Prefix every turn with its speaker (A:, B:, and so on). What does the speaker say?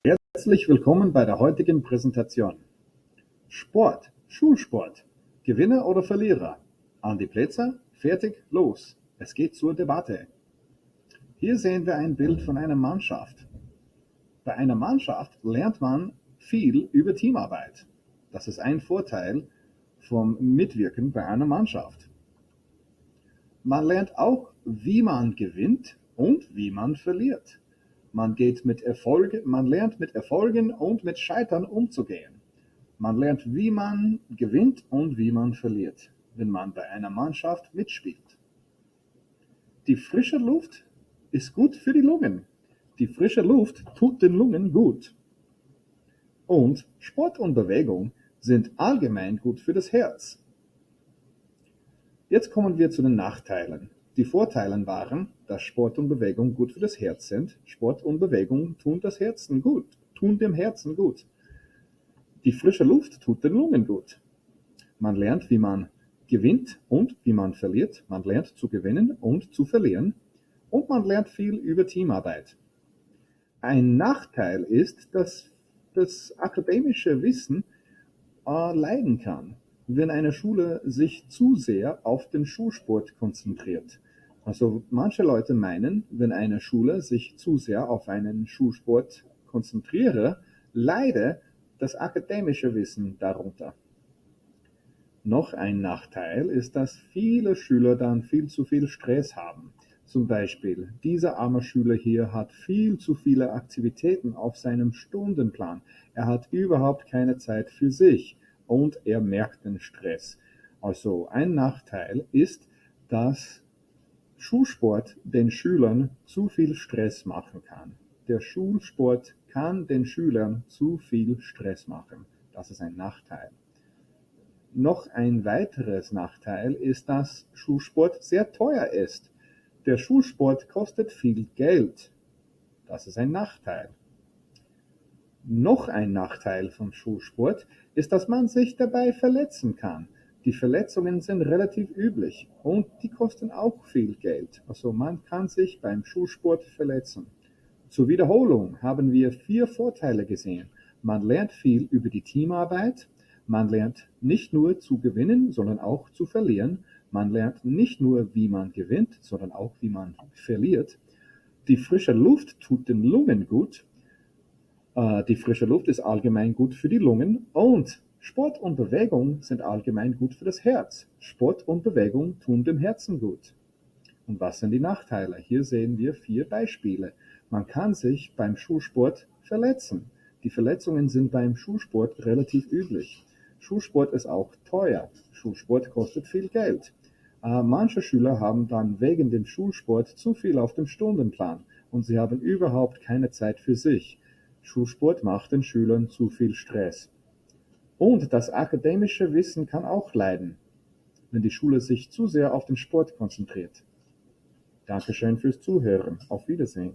A: Herzlich willkommen bei der heutigen Präsentation. Sport, Schulsport, Gewinner oder Verlierer? An die Plätze, fertig, los. Es geht zur Debatte. Hier sehen wir ein Bild von einer Mannschaft. Bei einer Mannschaft lernt man viel über Teamarbeit. Das ist ein Vorteil vom Mitwirken bei einer Mannschaft. Man lernt auch, wie man gewinnt und wie man verliert. Man lernt mit Erfolgen und mit Scheitern umzugehen. Man lernt, wie man gewinnt und wie man verliert, wenn man bei einer Mannschaft mitspielt. Die frische Luft ist gut für die Lungen. Die frische Luft tut den Lungen gut. Und Sport und Bewegung sind allgemein gut für das Herz. Jetzt kommen wir zu den Nachteilen. Die Vorteile waren, dass Sport und Bewegung gut für das Herz sind. Sport und Bewegung tun dem Herzen gut. Die frische Luft tut den Lungen gut. Man lernt, wie man gewinnt und wie man verliert. Man lernt zu gewinnen und zu verlieren. Und man lernt viel über Teamarbeit. Ein Nachteil ist, dass das akademische Wissen leiden kann, wenn eine Schule sich zu sehr auf den Schulsport konzentriert. Also manche Leute meinen, wenn eine Schule sich zu sehr auf einen Schulsport konzentriere, leide das akademische Wissen darunter. Noch ein Nachteil ist, dass viele Schüler dann viel zu viel Stress haben. Zum Beispiel, dieser arme Schüler hier hat viel zu viele Aktivitäten auf seinem Stundenplan. Er hat überhaupt keine Zeit für sich und er merkt den Stress. Also ein Nachteil ist, dass Schulsport den Schülern zu viel Stress machen kann. Der Schulsport kann den Schülern zu viel Stress machen. Das ist ein Nachteil. Noch ein weiteres Nachteil ist, dass Schulsport sehr teuer ist. Der Schulsport kostet viel Geld. Das ist ein Nachteil. Noch ein Nachteil vom Schulsport ist, dass man sich dabei verletzen kann. Die Verletzungen sind relativ üblich und die kosten auch viel Geld. Also man kann sich beim Schulsport verletzen. Zur Wiederholung haben wir 4 Vorteile gesehen. Man lernt viel über die Teamarbeit. Man lernt nicht nur zu gewinnen, sondern auch zu verlieren. Man lernt nicht nur, wie man gewinnt, sondern auch, wie man verliert. Die frische Luft tut den Lungen gut. Die frische Luft ist allgemein gut für die Lungen und Sport und Bewegung sind allgemein gut für das Herz. Sport und Bewegung tun dem Herzen gut. Und was sind die Nachteile? Hier sehen wir 4 Beispiele. Man kann sich beim Schulsport verletzen. Die Verletzungen sind beim Schulsport relativ üblich. Schulsport ist auch teuer. Schulsport kostet viel Geld. Manche Schüler haben dann wegen dem Schulsport zu viel auf dem Stundenplan und sie haben überhaupt keine Zeit für sich. Schulsport macht den Schülern zu viel Stress. Und das akademische Wissen kann auch leiden, wenn die Schule sich zu sehr auf den Sport konzentriert. Dankeschön fürs Zuhören. Auf Wiedersehen.